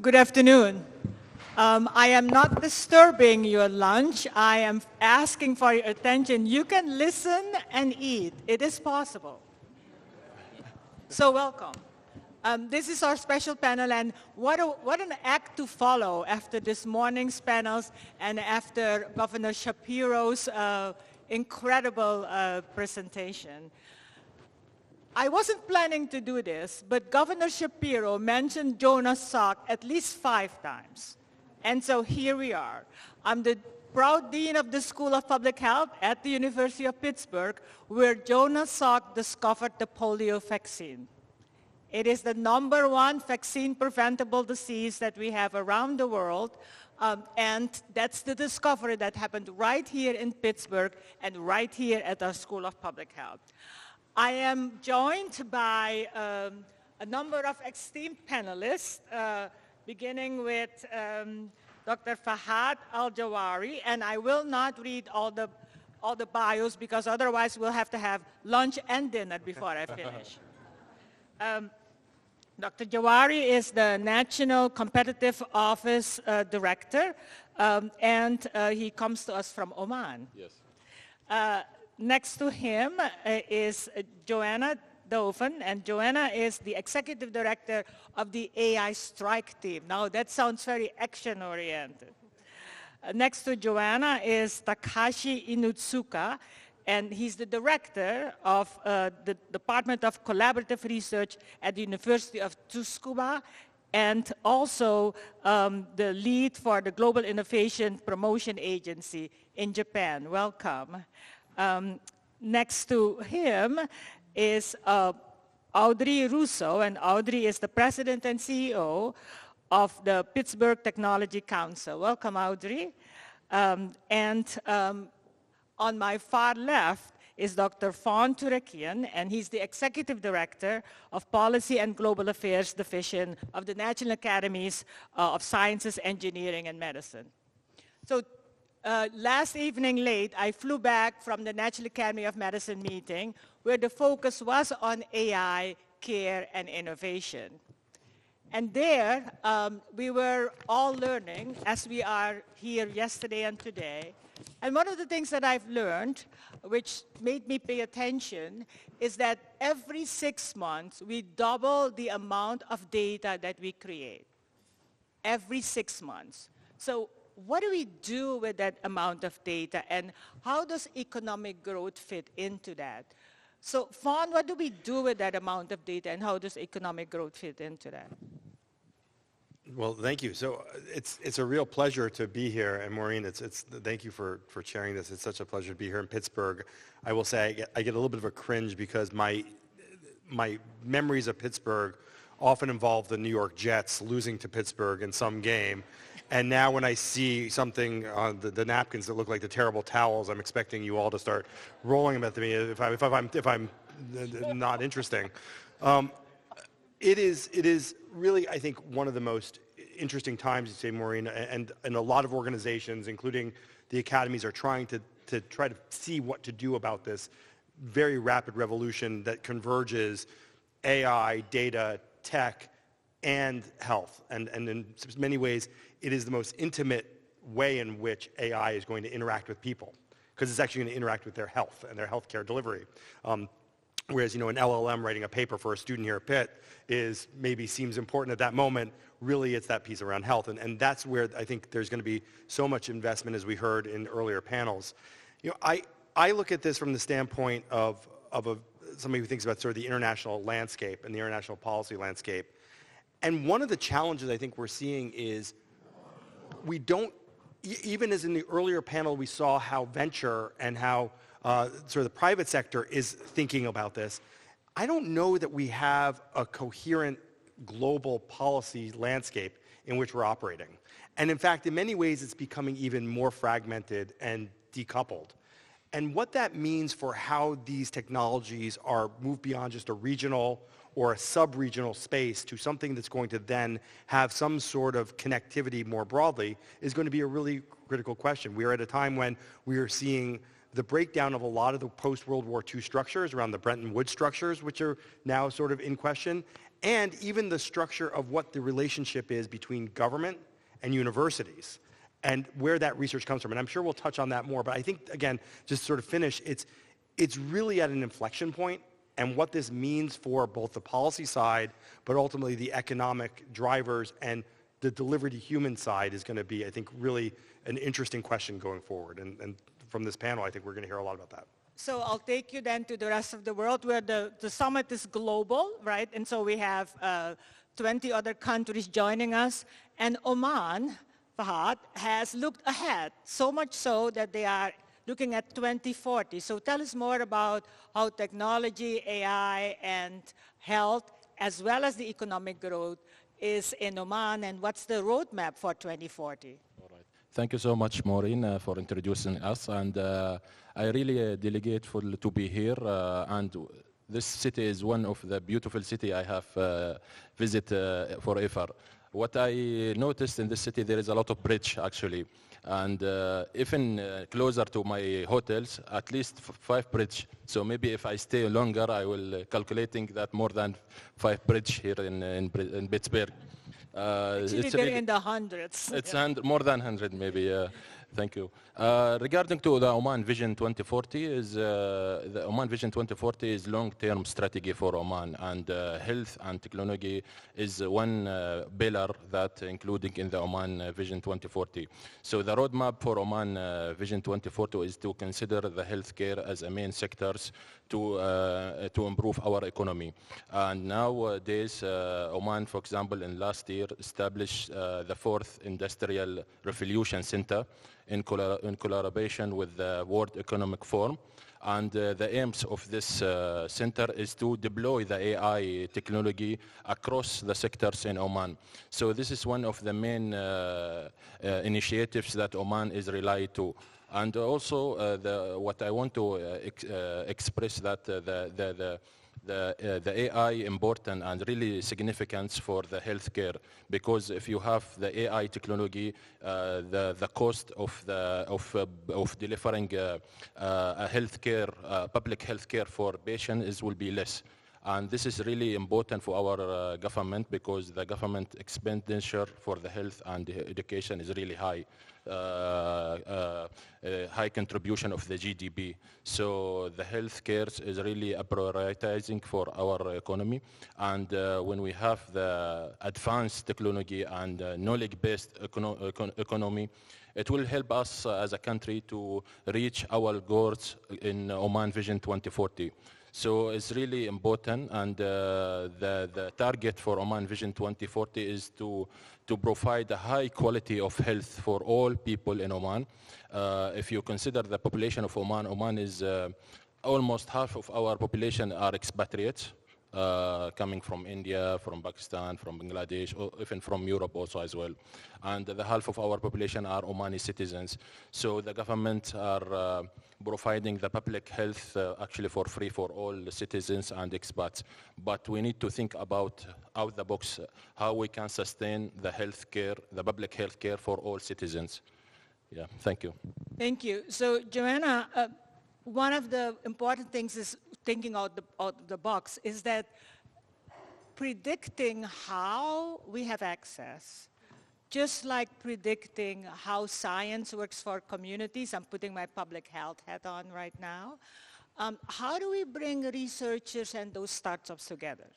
Good afternoon. I am not disturbing your lunch. I am asking for your attention. You can listen and eat. It is possible. So welcome. This is our special panel, and what an act to follow after this morning's panels and after Governor Shapiro's incredible presentation. I wasn't planning to do this, but Governor Shapiro mentioned Jonas Salk at least 5 times. And so here we are. I'm the proud dean of the School of Public Health at the University of Pittsburgh, where Jonas Salk discovered the polio vaccine. It is the #1 vaccine-preventable disease that we have around the world, and that's the discovery that happened right here in Pittsburgh and right here at our School of Public Health. I am joined by a number of esteemed panelists, beginning with Dr. Fahad Al-Jawari, and I will not read all the bios because otherwise we'll have to have lunch and dinner before I finish. Dr. Jawari is the National Competitive Office Director, and he comes to us from Oman. Yes. Next to him is Joanna Doven, and Joanna is the Executive Director of the AI Strike Team. Now that sounds very action-oriented. Next to Joanna is Takashi Inutsuka, and he's the Director of the Department of Collaborative Research at the University of Tsukuba, and also the lead for the Global Innovation Promotion Agency in Japan. Welcome. Next to him is Audrey Russo, and Audrey is the President and CEO of the Pittsburgh Technology Council. Welcome, Audrey. On my far left is Dr. Fawn Turakian, and he's the Executive Director of Policy and Global Affairs Division of the National Academies of Sciences, Engineering, and Medicine. So last evening late, I flew back from the National Academy of Medicine meeting where the focus was on AI, care, and innovation. And there, we were all learning, as we are here yesterday and today. And one of the things that I've learned, which made me pay attention, is that every 6 months, we double the amount of data that we create. Every 6 months. So what do we do with that amount of data, and how does economic growth fit into that? So, Fawn, what do we do with that amount of data, and how does economic growth fit into that? Well, thank you. So it's a real pleasure to be here, and Maureen, thank you for sharing this. It's such a pleasure to be here in Pittsburgh. I will say I get a little bit of a cringe because my memories of Pittsburgh often involve the New York Jets losing to Pittsburgh in some game. And now when I see something on the napkins that look like the terrible towels, I'm expecting you all to start rolling them at me if I'm not interesting. It is really, I think, one of the most interesting times, you say, Maureen, and a lot of organizations, including the academies, are trying to try to see what to do about this very rapid revolution that converges AI, data, tech, and health. And in many ways, it is the most intimate way in which AI is going to interact with people, because it's actually going to interact with their health and their healthcare delivery. Whereas, an LLM writing a paper for a student here at Pitt maybe seems important at that moment. Really, it's that piece around health. And that's where I think there's going to be so much investment, as we heard in earlier panels. I look at this from the standpoint of somebody who thinks about sort of the international landscape and the international policy landscape. And one of the challenges I think we're seeing is we don't, even as in the earlier panel, we saw how venture and how sort of the private sector is thinking about this. I don't know that we have a coherent global policy landscape in which we're operating. And in fact, in many ways, it's becoming even more fragmented and decoupled. And what that means for how these technologies are moved beyond just a regional or a sub-regional space to something that's going to then have some sort of connectivity more broadly is going to be a really critical question. We are at a time when we are seeing the breakdown of a lot of the post-World War II structures around the Bretton Woods structures, which are now sort of in question, and even the structure of what the relationship is between government and universities and where that research comes from. And I'm sure we'll touch on that more, but I think, again, just sort of finish, it's really at an inflection point, and what this means for both the policy side, but ultimately the economic drivers and the delivery to human side is going to be, I think, really an interesting question going forward. And from this panel, I think we're going to hear a lot about that. So I'll take you then to the rest of the world where the summit is global, right? And so we have 20 other countries joining us. And Oman, Fahad, has looked ahead, so much so that they are looking at 2040. So tell us more about how technology, AI, and health, as well as the economic growth, is in Oman, and what's the roadmap for 2040? All right. Thank you so much, Maureen, for introducing us. And I really delegate to be here. And this city is one of the beautiful cities I have visited forever. What I noticed in this city, there is a lot of bridge, actually. And even closer to my hotels, at least 5 bridge. So maybe if I stay longer, I will calculating that more than 5 bridge here in Pittsburgh. Actually, they're really in the hundreds. It's more than 100, maybe. Thank you. Regarding to the Oman Vision 2040, the Oman Vision 2040 is long-term strategy for Oman, and health and technology is one pillar that including in the Oman Vision 2040. So the roadmap for Oman Vision 2040 is to consider the healthcare as a main sectors to improve our economy. And nowadays, Oman, for example, in last year established the 4th Industrial Revolution Center in collaboration with the World Economic Forum. And the aims of this center is to deploy the AI technology across the sectors in Oman. So this is one of the main initiatives that Oman is relied to. And also, what I want to express that the AI important and really significant for the healthcare, because if you have the AI technology, the cost of delivering a healthcare, public healthcare for patients will be less. And this is really important for our government, because the government expenditure for the health and education is really high. High contribution of the GDP. So the healthcare is really a prioritizing for our economy. And when we have the advanced technology and knowledge-based economy, it will help us as a country to reach our goals in Oman Vision 2040. So it's really important, and the target for Oman Vision 2040 is to provide a high quality of health for all people in Oman. If you consider the population of Oman, Oman is almost half of our population are expatriates. Coming from India, from Pakistan, from Bangladesh, or even from Europe also as well. And the half of our population are Omani citizens. So the government are providing the public health actually for free for all the citizens and expats. But we need to think about out the box how we can sustain the healthcare, the public healthcare for all citizens. Yeah, thank you. Thank you. So Joanna, one of the important things is thinking out the box is that predicting how we have access, just like predicting how science works for communities. I'm putting my public health hat on right now. How do we bring researchers and those startups together?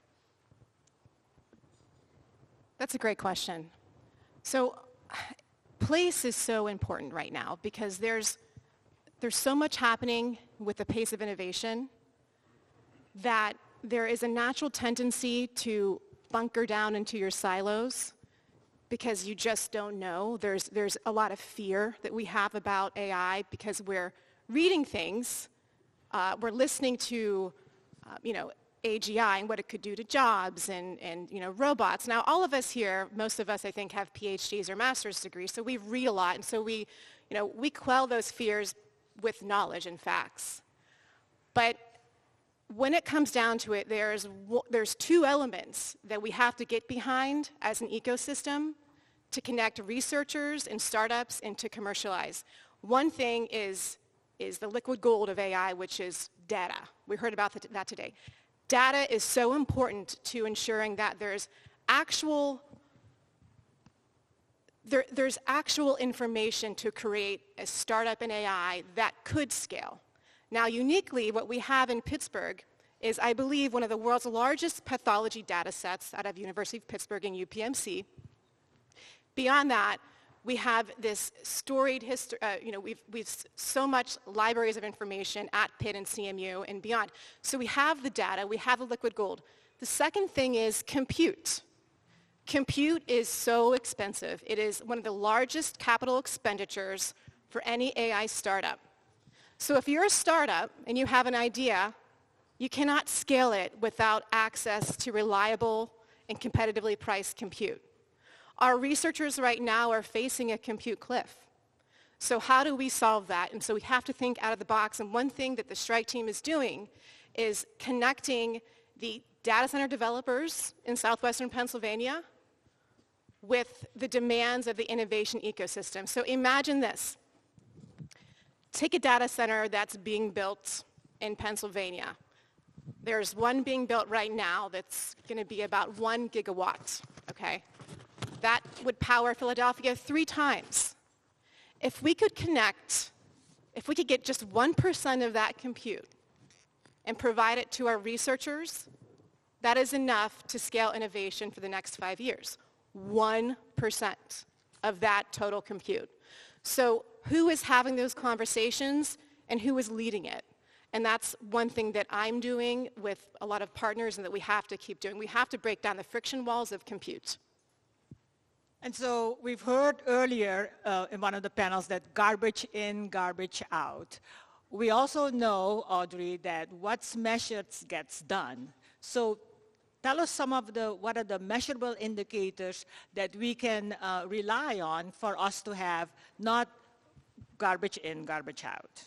That's a great question. So place is so important right now because there's so much happening with the pace of innovation that there is a natural tendency to bunker down into your silos because you just don't know. There's a lot of fear that we have about AI because we're reading things, we're listening to, AGI and what it could do to jobs and robots. Now, all of us here, most of us, I think, have PhDs or master's degrees, so we read a lot, and so we quell those fears with knowledge and facts. But when it comes down to it, there's 2 elements that we have to get behind as an ecosystem to connect researchers and startups and to commercialize. One thing is the liquid gold of AI, which is data. We heard about that today. Data is so important to ensuring that there's actual information to create a startup in AI that could scale. Now, uniquely, what we have in Pittsburgh is, I believe, one of the world's largest pathology data sets out of University of Pittsburgh and UPMC. Beyond that, we have this storied history, we've so much libraries of information at Pitt and CMU and beyond. So we have the data, we have the liquid gold. The second thing is compute. Compute is so expensive. It is one of the largest capital expenditures for any AI startup. So if you're a startup and you have an idea, you cannot scale it without access to reliable and competitively priced compute. Our researchers right now are facing a compute cliff. So how do we solve that? And so we have to think out of the box. And one thing that the Strike team is doing is connecting the data center developers in southwestern Pennsylvania with the demands of the innovation ecosystem. So imagine this. Take a data center that's being built in Pennsylvania. There's one being built right now that's going to be about 1 gigawatt, okay? That would power Philadelphia 3 times. If we could get just 1% of that compute and provide it to our researchers, that is enough to scale innovation for the next 5 years. 1% of that total compute. So who is having those conversations and who is leading it? And that's one thing that I'm doing with a lot of partners and that we have to keep doing. We have to break down the friction walls of compute. And so we've heard earlier in one of the panels that garbage in, garbage out. We also know, Audrey, that what's measured gets done. So tell us what are the measurable indicators that we can rely on for us to have not garbage in, garbage out.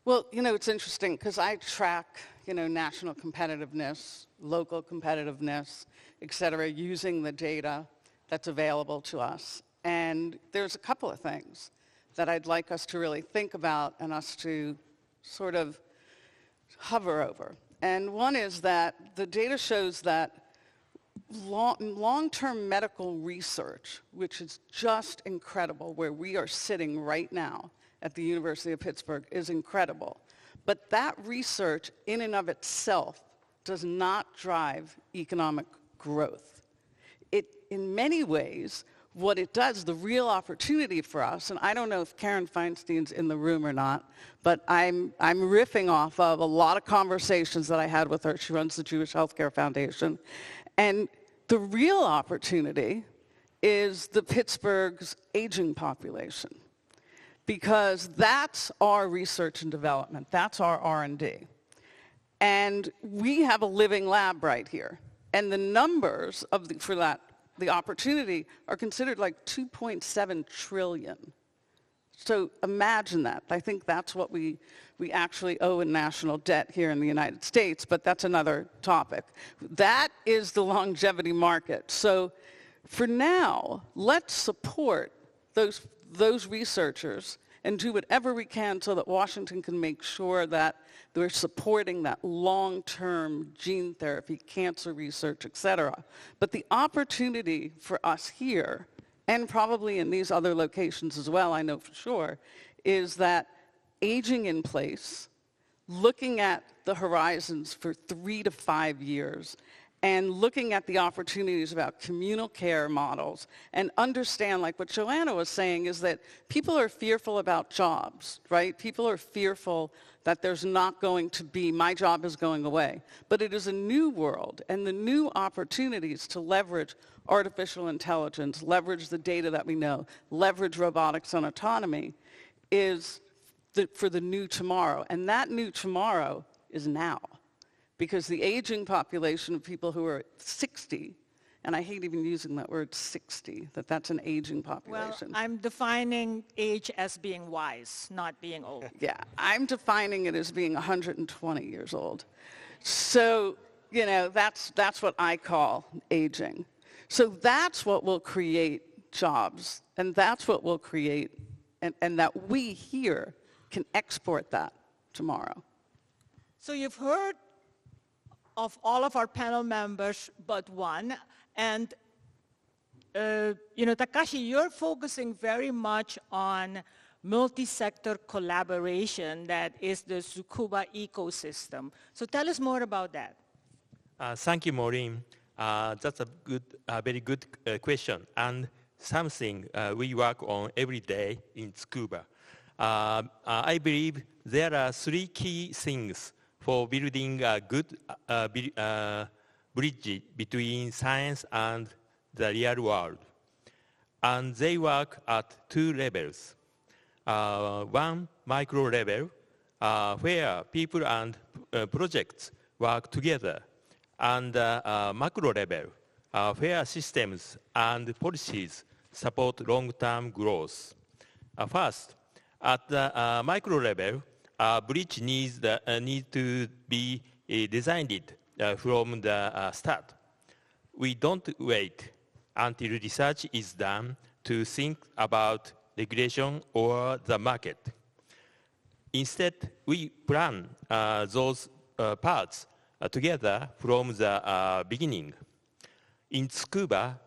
Well, it's interesting because I track, national competitiveness, local competitiveness, et cetera, using the data that's available to us. And there's a couple of things that I'd like us to really think about and us to sort of hover over. And one is that the data shows that long-term medical research, which is just incredible, where we are sitting right now at the University of Pittsburgh, is incredible. But that research in and of itself does not drive economic growth. In many ways, what it does, the real opportunity for us, and I don't know if Karen Feinstein's in the room or not, but I'm riffing off of a lot of conversations that I had with her. She runs the Jewish Healthcare Foundation. And the real opportunity is the Pittsburgh's aging population, because that's our research and development. That's our R&D. And we have a living lab right here. And the numbers for that, the opportunity, are considered like 2.7 trillion. So imagine that. I think that's what we actually owe in national debt here in the United States, but that's another topic. That is the longevity market. So for now, let's support those researchers and do whatever we can so that Washington can make sure that we're supporting that long-term gene therapy, cancer research, et cetera. But the opportunity for us here, and probably in these other locations as well, I know for sure, is that aging in place, looking at the horizons for 3 to 5 years, and looking at the opportunities about communal care models, and understand, like what Joanna was saying, is that people are fearful about jobs, right? People are fearful that there's not going to be, my job is going away. But it is a new world, and the new opportunities to leverage artificial intelligence, leverage the data that we know, leverage robotics and autonomy is for the new tomorrow. And that new tomorrow is now. Because the aging population of people who are 60, and I hate even using that word 60, that's an aging population. Well, I'm defining age as being wise, not being old. Yeah, I'm defining it as being 120 years old. So, that's what I call aging. So that's what will create jobs, and that's what will create, and that we here can export that tomorrow. So you've heard of all of our panel members but one. And, Takashi, you're focusing very much on multi-sector collaboration that is the Tsukuba ecosystem. So tell us more about that. Thank you, Maureen. That's a very good question, and something we work on every day in Tsukuba. I believe there are three key things for building a good bridge between science and the real world. And they work at two levels. One micro level, where people and projects work together, and macro level, where systems and policies support long-term growth. First, at the micro level, a bridge needs to be designed from the start. We don't wait until research is done to think about regulation or the market. Instead, we plan those parts together from the beginning. In Tsukuba,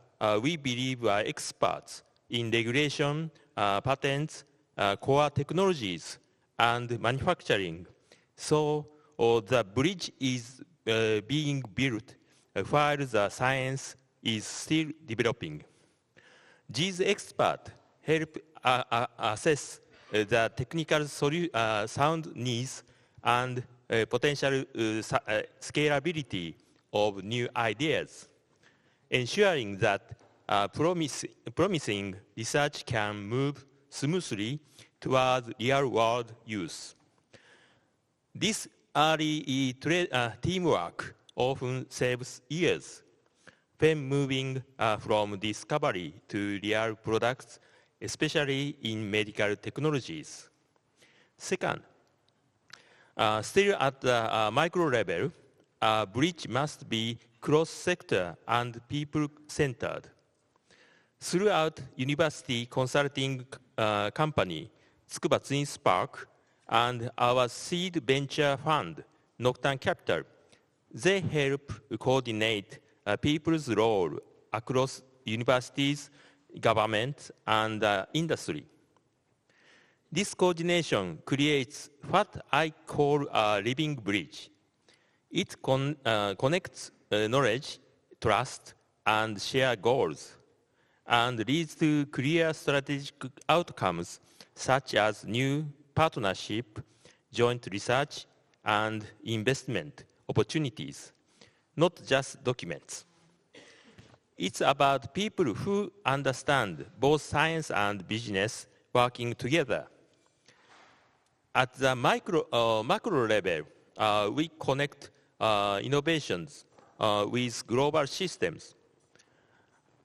we believe we are experts in regulation, patents, core technologies, and manufacturing. So the bridge is being built while the science is still developing. These experts help assess the technical sound needs and potential scalability of new ideas, ensuring that promising research can move smoothly towards real-world use. This early teamwork often saves years when moving from discovery to real products, especially in medical technologies. Second, still at the micro level, a bridge must be cross-sector and people-centered. Throughout university consulting company, Tsukuba Twin Spark, and our seed venture fund, Nocturne Capital, they help coordinate people's role across universities, government, and industry. This coordination creates what I call a living bridge. It connects knowledge, trust, and shared goals, and leads to clear strategic outcomes such as new partnership, joint research, and investment opportunities, not just documents. It's about people who understand both science and business working together. At the macro level, we connect innovations with global systems,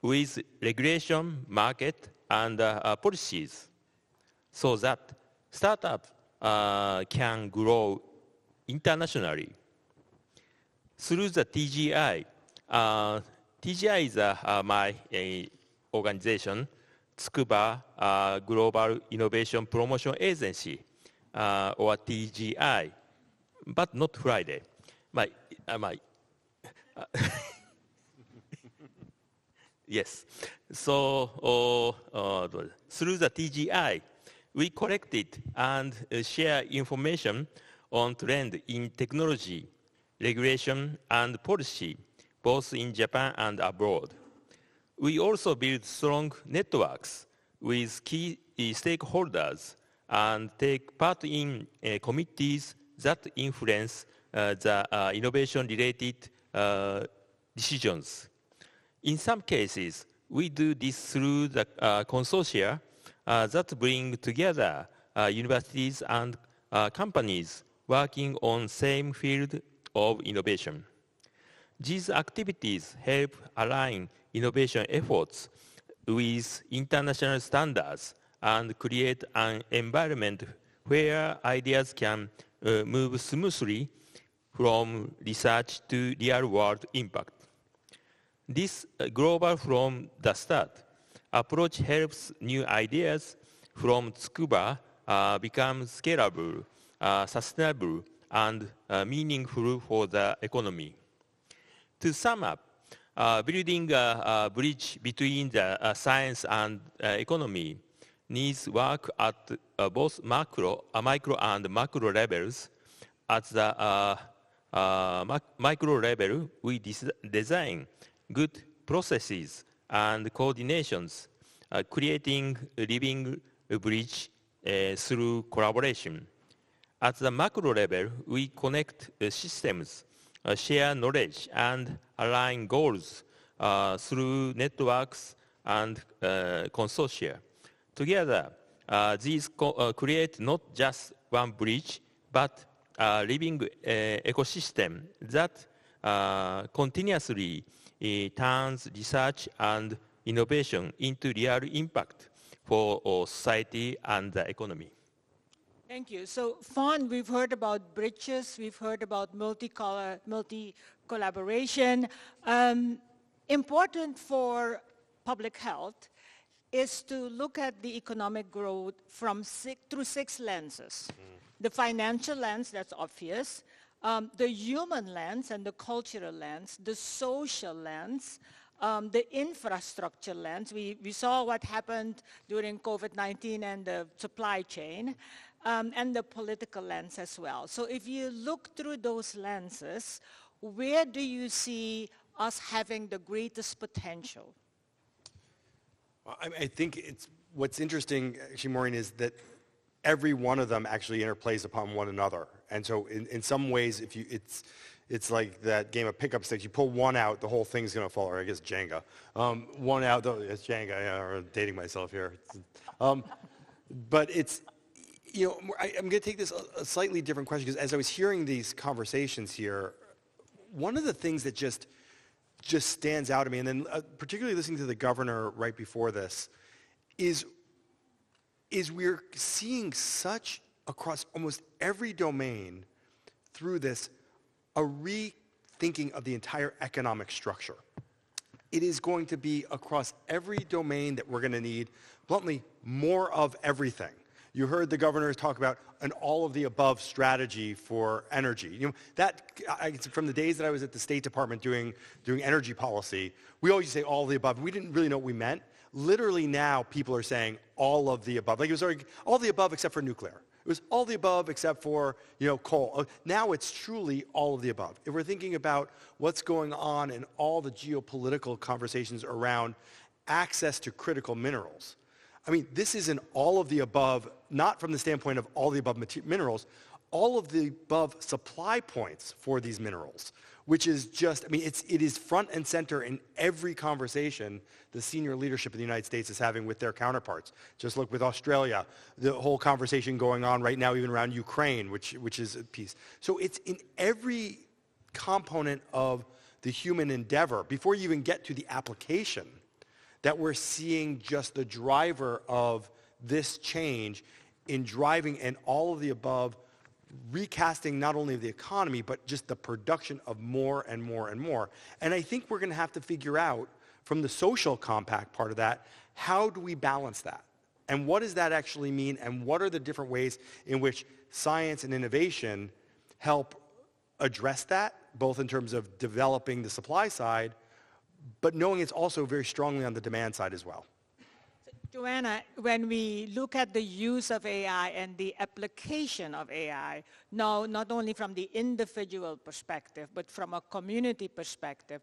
with regulation, market, and policies, so that startups can grow internationally. Through the TGI, TGI is my organization, Tsukuba Global Innovation Promotion Agency, or TGI, but not Friday. Yes. So through the TGI, we collected and share information on trend in technology, regulation, and policy, both in Japan and abroad. We also build strong networks with key stakeholders and take part in committees that influence the innovation-related decisions. In some cases, we do this through the consortia that bring together universities and companies working on same field of innovation. These activities help align innovation efforts with international standards and create an environment where ideas can move smoothly from research to real-world impact. This global from the start approach helps new ideas from Tsukuba become scalable, sustainable, and meaningful for the economy. To sum up, building a bridge between the science and economy needs work at both micro and macro levels. At the micro level, we design good processes and coordinations, creating a living bridge through collaboration. At the macro level, we connect systems, share knowledge, and align goals through networks and consortia. Together, these create not just one bridge, but a living ecosystem that continuously turns research and innovation into real impact for society and the economy. Thank you. So, Fawn, we've heard about bridges, we've heard about multi-collaboration. Important for public health is to look at the economic growth through 6 lenses. The financial lens, that's obvious, the human lens and the cultural lens, the social lens, the infrastructure lens. We saw what happened during COVID-19 and the supply chain, and the political lens as well. So if you look through those lenses, where do you see us having the greatest potential? Well, I think what's interesting, actually, Maureen, is that every one of them actually interplays upon one another. And so in some ways, it's like that game of pickup sticks. You pull one out, the whole thing's going to fall, or I guess Jenga. One out, it's Jenga, yeah, or I'm dating myself here. But it's, I'm going to take this a slightly different question, because as I was hearing these conversations here, one of the things that just stands out to me, and then particularly listening to the governor right before this, is we're seeing such, across almost every domain through this, a rethinking of the entire economic structure. It is going to be across every domain that we're going to need, bluntly, more of everything. You heard the governor talk about an all-of-the-above strategy for energy. From the days that I was at the State Department doing energy policy, we always used to say all of the above. We didn't really know what we meant. Literally now, people are saying all of the above. Like it was already all of the above except for nuclear. It was all of the above except for coal. Now it's truly all of the above. If we're thinking about what's going on in all the geopolitical conversations around access to critical minerals, I mean, this is an all of the above, not from the standpoint of all the above minerals, all of the above supply points for these minerals, which is just, I mean, it is front and center in every conversation the senior leadership of the United States is having with their counterparts. Just look with Australia, the whole conversation going on right now, even around Ukraine, which is a piece. So it's in every component of the human endeavor, before you even get to the application, that we're seeing just the driver of this change in driving and all of the above, recasting not only the economy, but just the production of more and more and more. And I think we're going to have to figure out, from the social compact part of that, how do we balance that? And what does that actually mean? And what are the different ways in which science and innovation help address that, both in terms of developing the supply side, but knowing it's also very strongly on the demand side as well. Joanna, when we look at the use of AI and the application of AI, now not only from the individual perspective, but from a community perspective,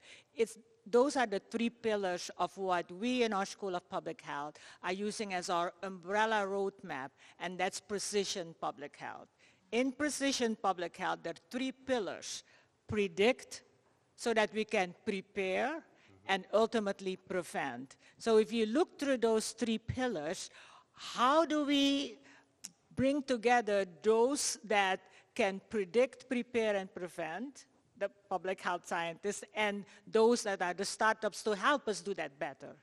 those are the 3 pillars of what we in our School of Public Health are using as our umbrella roadmap, and that's precision public health. In precision public health, there are 3 pillars: predict, so that we can prepare, and ultimately prevent. So if you look through those 3 pillars, how do we bring together those that can predict, prepare, and prevent, the public health scientists, and those that are the startups to help us do that better?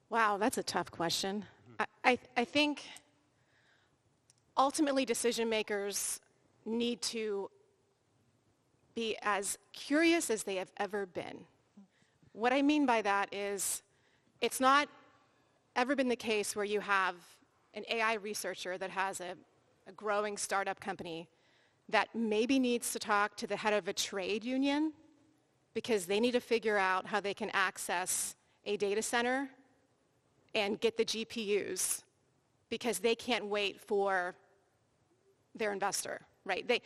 Wow, that's a tough question. I think ultimately decision makers need to be as curious as they have ever been. What I mean by that is, it's not ever been the case where you have an AI researcher that has a growing startup company that maybe needs to talk to the head of a trade union because they need to figure out how they can access a data center and get the GPUs because they can't wait for their investor, right?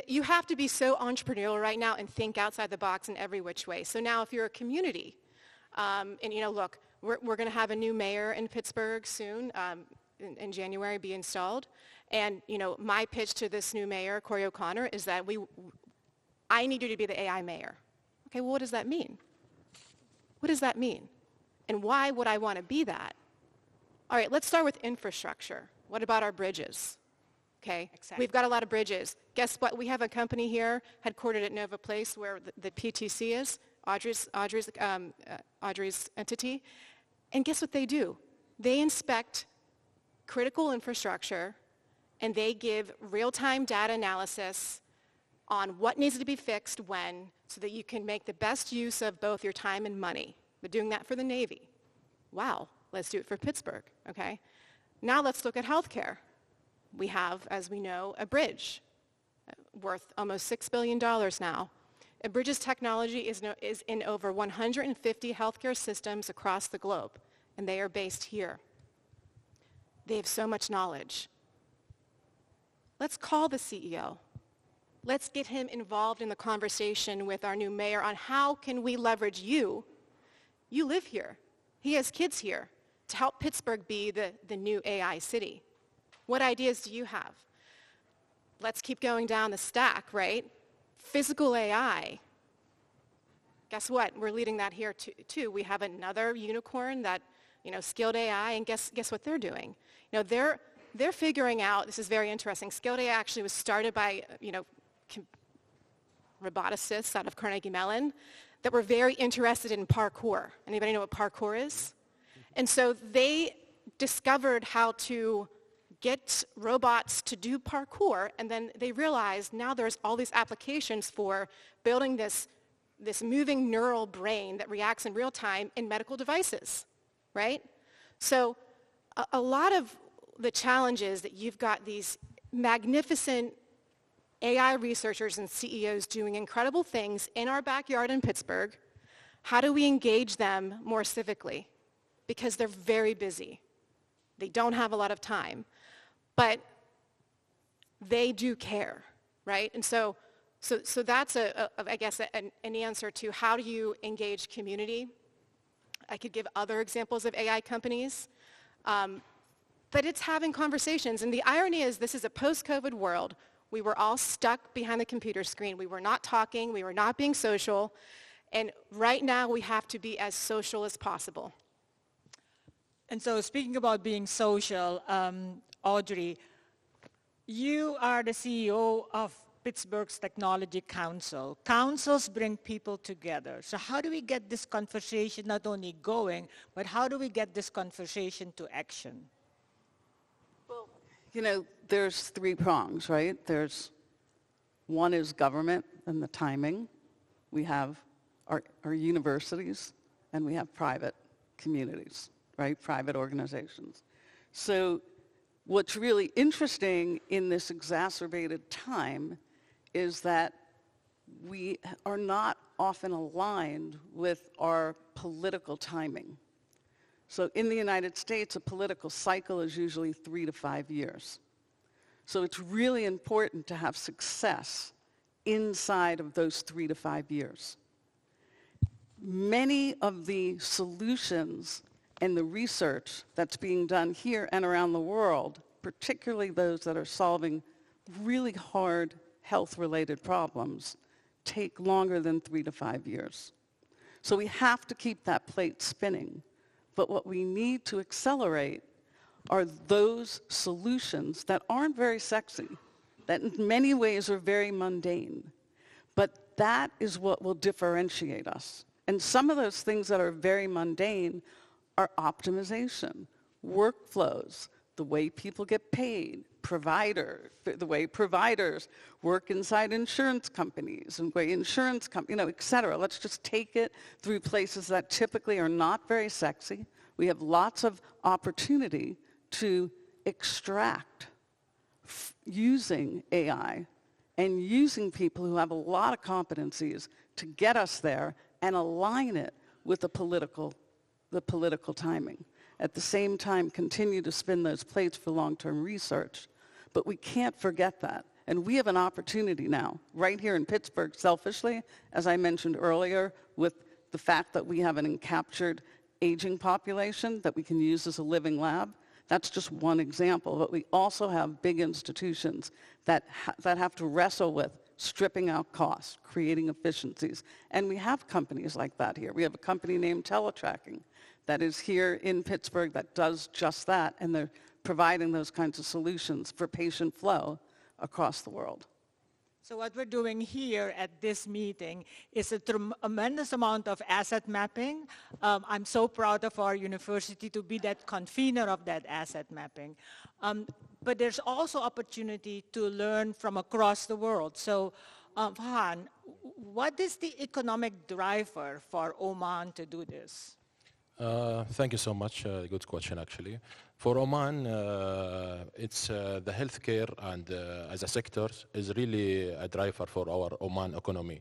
You have to be so entrepreneurial right now and think outside the box in every which way. So now if you're a community, and look, we're going to have a new mayor in Pittsburgh soon, in January, be installed. And, my pitch to this new mayor, Corey O'Connor, is that I need you to be the AI mayor. Okay, well, what does that mean? What does that mean? And why would I want to be that? All right, let's start with infrastructure. What about our bridges? Okay, exactly. We've got a lot of bridges. Guess what? We have a company here headquartered at Nova Place where the PTC is, Audrey's entity. And guess what they do? They inspect critical infrastructure and they give real-time data analysis on what needs to be fixed when so that you can make the best use of both your time and money. They're doing that for the Navy. Wow, let's do it for Pittsburgh, okay? Now let's look at healthcare. We have, as we know, a bridge worth almost $6 billion now. A bridge's technology is in over 150 healthcare systems across the globe, and they are based here. They have so much knowledge. Let's call the CEO. Let's get him involved in the conversation with our new mayor on how can we leverage you. You live here. He has kids here to help Pittsburgh be the new AI city. What ideas do you have? Let's keep going down the stack, right? Physical AI. Guess what? We're leading that here too. We have another unicorn that, Skilled AI, and guess what they're doing? They're figuring out, this is very interesting, Skilled AI actually was started by, roboticists out of Carnegie Mellon that were very interested in parkour. Anybody know what parkour is? And so they discovered how to get robots to do parkour, and then they realized now there's all these applications for building this moving neural brain that reacts in real time in medical devices, right? So a lot of the challenges that you've got these magnificent AI researchers and CEOs doing incredible things in our backyard in Pittsburgh, how do we engage them more civically? Because they're very busy. They don't have a lot of time. But they do care, right? And so that's, I guess, an answer to how do you engage community. I could give other examples of AI companies. But it's having conversations. And the irony is this is a post-COVID world. We were all stuck behind the computer screen. We were not talking. We were not being social. And right now we have to be as social as possible. And so speaking about being social, Audrey, you are the CEO of Pittsburgh's Technology Council. Councils bring people together. So how do we get this conversation not only going, but how do we get this conversation to action? Well, there's three prongs, right? One is government and the timing. We have our universities, and we have private communities, right? Private organizations. So what's really interesting in this exacerbated time is that we are not often aligned with our political timing. So in the United States, a political cycle is usually 3 to 5 years. So it's really important to have success inside of those 3 to 5 years. Many of the solutions and the research that's being done here and around the world, particularly those that are solving really hard health-related problems, take longer than 3 to 5 years. So we have to keep that plate spinning. But what we need to accelerate are those solutions that aren't very sexy, that in many ways are very mundane. But that is what will differentiate us. And some of those things that are very mundane are optimization, workflows, the way people get paid, the way providers work inside insurance companies, and the way insurance companies, et cetera. Let's just take it through places that typically are not very sexy. We have lots of opportunity to extract using AI and using people who have a lot of competencies to get us there and align it with the political timing. At the same time, continue to spin those plates for long-term research. But we can't forget that. And we have an opportunity now, right here in Pittsburgh, selfishly, as I mentioned earlier, with the fact that we have an encaptured aging population that we can use as a living lab. That's just one example. But we also have big institutions that have to wrestle with stripping out costs, creating efficiencies. And we have companies like that here. We have a company named Teletracking that is here in Pittsburgh that does just that, and they're providing those kinds of solutions for patient flow across the world. So what we're doing here at this meeting is a tremendous amount of asset mapping. I'm so proud of our university to be that convener of that asset mapping. But there's also opportunity to learn from across the world. So Farhan, what is the economic driver for Oman to do this? Thank you so much. Good question, actually. For Oman, it's the healthcare and as a sector is really a driver for our Oman economy,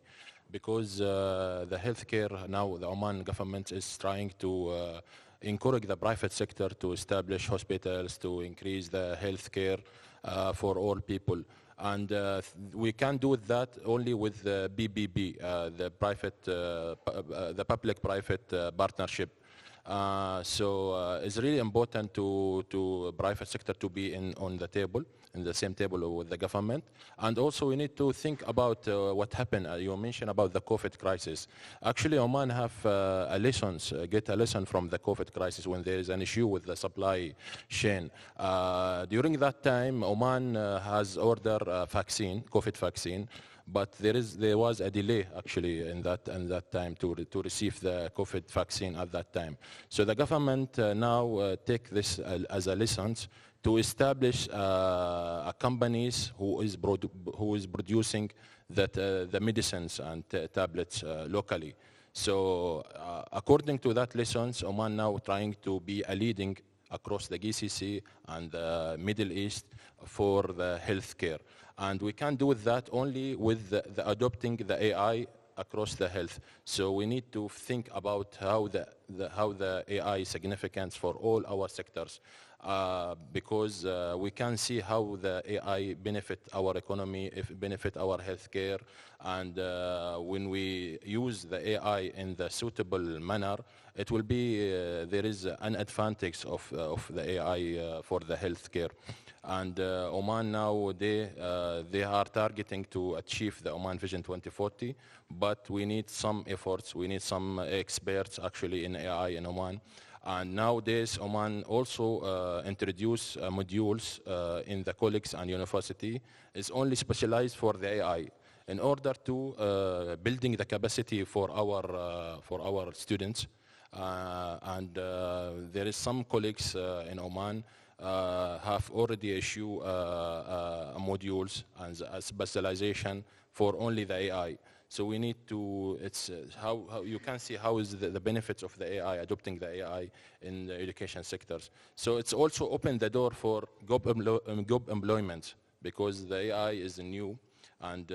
because the healthcare now, the Oman government is trying to encourage the private sector to establish hospitals, to increase the healthcare for all people. And we can do that only with the BBB, the public-private partnership. So it's really important to private sector to be on the table, in the same table with the government. And also we need to think about what happened. You mentioned about the COVID crisis. Actually, Oman have get a lesson from the COVID crisis when there is an issue with the supply chain. During that time, Oman has ordered a vaccine, COVID vaccine, but there was a delay actually in that time to receive the COVID vaccine at that time. So the government now take this as a lesson to establish companies who is producing the medicines and tablets locally. So according to that lessons, Oman now trying to be a leading across the GCC and the Middle East for the healthcare. And we can do that only with the adopting the AI across the health. So we need to think about how the AI is significant for all our sectors, because we can see how the AI benefit our economy, benefit our healthcare, and when we use the AI in the suitable manner, it will be there is an advantage of the AI for the healthcare. And Oman now, they are targeting to achieve the Oman Vision 2040, but we need some efforts. We need some experts actually in AI in Oman. And nowadays, Oman also introduce modules in the colleges and university. It's only specialized for the AI in order to building the capacity for our students. And there is some colleagues in Oman have already issued modules and a specialization for only the AI. So we need to, it's how you can see how is the benefits of the AI, adopting the AI in the education sectors. So it's also opened the door for job employment, because the AI is new, and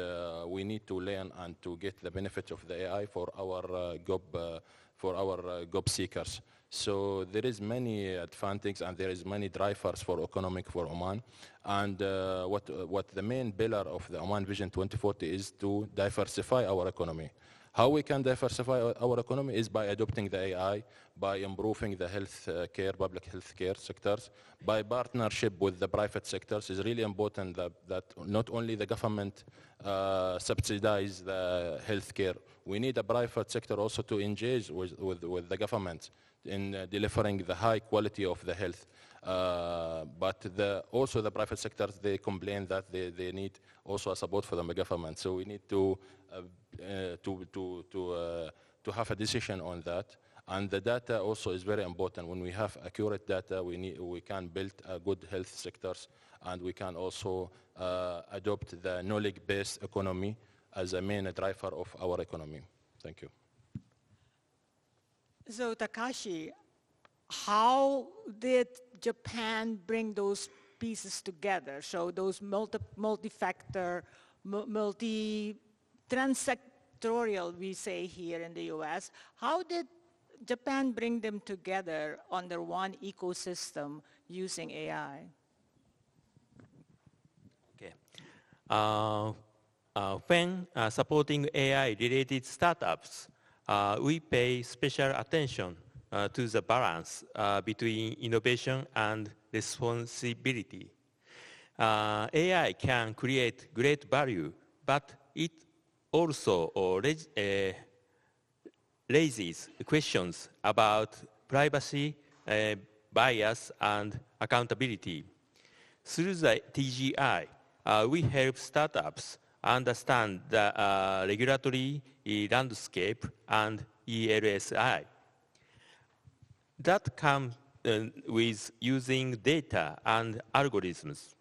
we need to learn and to get the benefits of the AI for our job seekers. So there is many advantages and there is many drivers for economic for Oman. And what the main pillar of the Oman Vision 2040 is to diversify our economy. How we can diversify our economy is by adopting the AI, by improving the public health care sectors, by partnership with the private sectors. It's really important that not only the government subsidize the healthcare. We need a private sector also to engage with the government in delivering the high quality of the health. But also the private sectors, they complain that they need also a support from the government. So we need to have a decision on that. And the data also is very important. When we have accurate data, we can build a good health sectors, and we can also adopt the knowledge-based economy as a main driver of our economy. Thank you. So Takashi, how did Japan bring those pieces together? So those multi-factor, tutorial, we say here in the US. How did Japan bring them together under one ecosystem using AI? Okay. When supporting AI-related startups, we pay special attention to the balance between innovation and responsibility. AI can create great value, but it also raises questions about privacy, bias, and accountability. Through the TGI, we help startups understand the regulatory landscape and ELSI. That comes with using data and algorithms.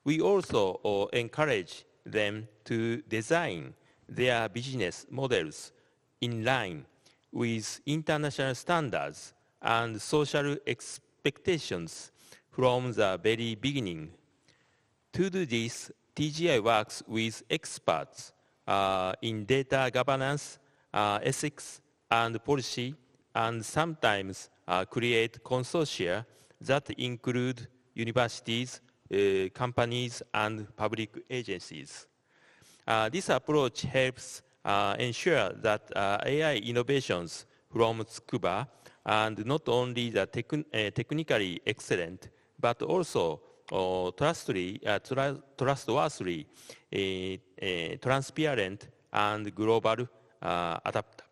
We also encourage them to design their business models in line with international standards and social expectations from the very beginning. To do this, TGI works with experts in data governance, ethics, and policy, and sometimes create consortia that include universities, companies, and public agencies. This approach helps ensure that AI innovations from Tsukuba and not only the technically excellent, but also trustworthy, transparent, and global adaptive.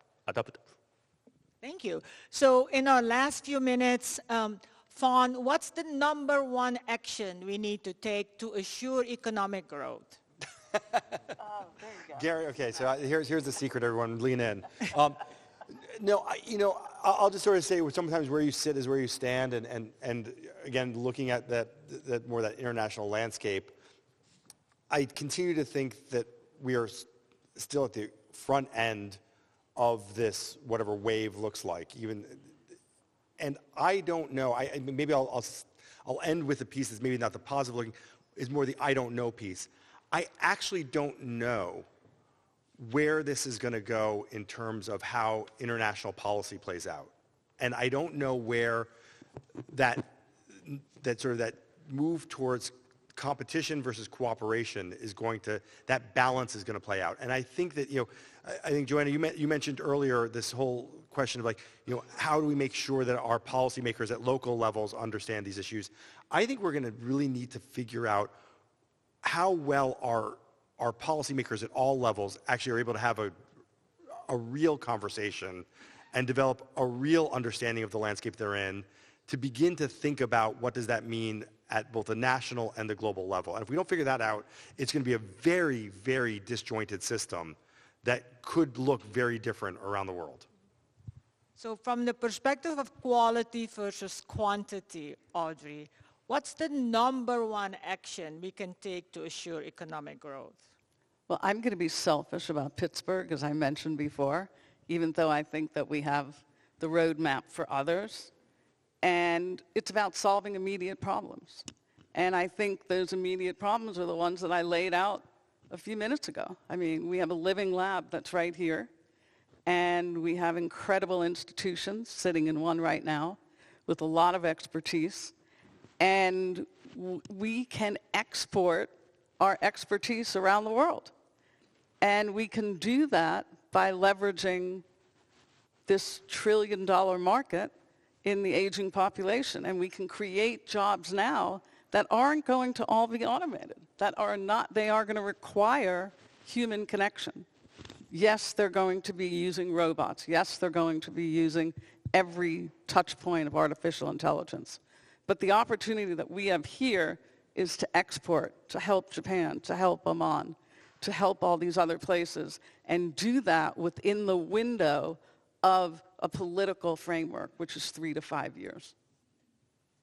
Thank you. So in our last few minutes, Fawn, what's the number one action we need to take to assure economic growth? Gary, okay, so here's the secret, everyone, lean in. No, I'll just sort of say sometimes where you sit is where you stand, and again, looking at that international landscape, I continue to think that we are still at the front end of this, whatever wave looks like. And I don't know, maybe I'll end with a piece that's maybe not the positive looking, is more the I don't know piece. I actually don't know where this is going to go in terms of how international policy plays out. And I don't know where that move towards competition versus cooperation is that balance is going to play out. And I think that, I think, Joanna, you mentioned earlier this whole question of how do we make sure that our policymakers at local levels understand these issues? I think we're going to really need to figure out how well our policymakers at all levels actually are able to have a real conversation and develop a real understanding of the landscape they're in to begin to think about what does that mean at both the national and the global level. And if we don't figure that out, it's going to be a very, very disjointed system that could look very different around the world. So from the perspective of quality versus quantity, Audrey, what's the number one action we can take to assure economic growth? Well, I'm going to be selfish about Pittsburgh, as I mentioned before, even though I think that we have the roadmap for others. And it's about solving immediate problems. And I think those immediate problems are the ones that I laid out a few minutes ago. I mean, we have a living lab that's right here. And we have incredible institutions sitting in one right now with a lot of expertise. And we can export our expertise around the world. And we can do that by leveraging this $1 trillion market in the aging population. And we can create jobs now that aren't going to all be automated, they are going to require human connection. Yes, they're going to be using robots. Yes, they're going to be using every touch point of artificial intelligence. But the opportunity that we have here is to export, to help Japan, to help Oman, to help all these other places, and do that within the window of a political framework, which is 3 to 5 years.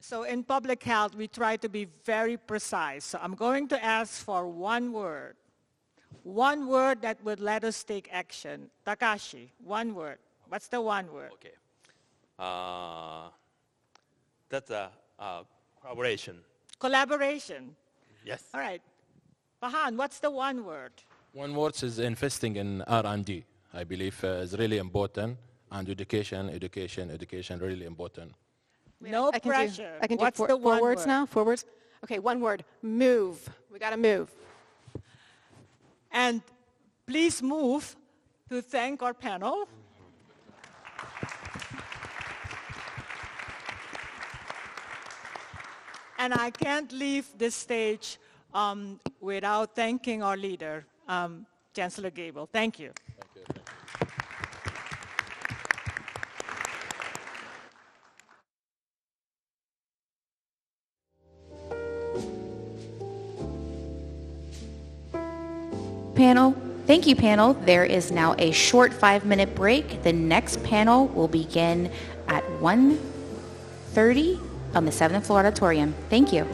So in public health, we try to be very precise. So I'm going to ask for one word that would let us take action. Takashi, one word. What's the one word? Okay. That's a collaboration. Collaboration. Yes. All right. Pahan, what's the one word? One word is investing in R&D. I believe is really important, and education really important. No I can pressure. I can do What's four the one words word? now? 4 words? Okay, one word. Move. We got to move. And please move to thank our panel. And I can't leave this stage without thanking our leader, Chancellor Gable. Thank you. Panel, thank you, panel. There is now a short 5-minute break. The next panel will begin at 1:30 on the 7th floor auditorium. Thank you.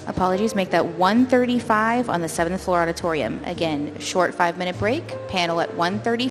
Apologies, make that 1:35 on the 7th floor auditorium. Again, short 5-minute break, panel at 1:30.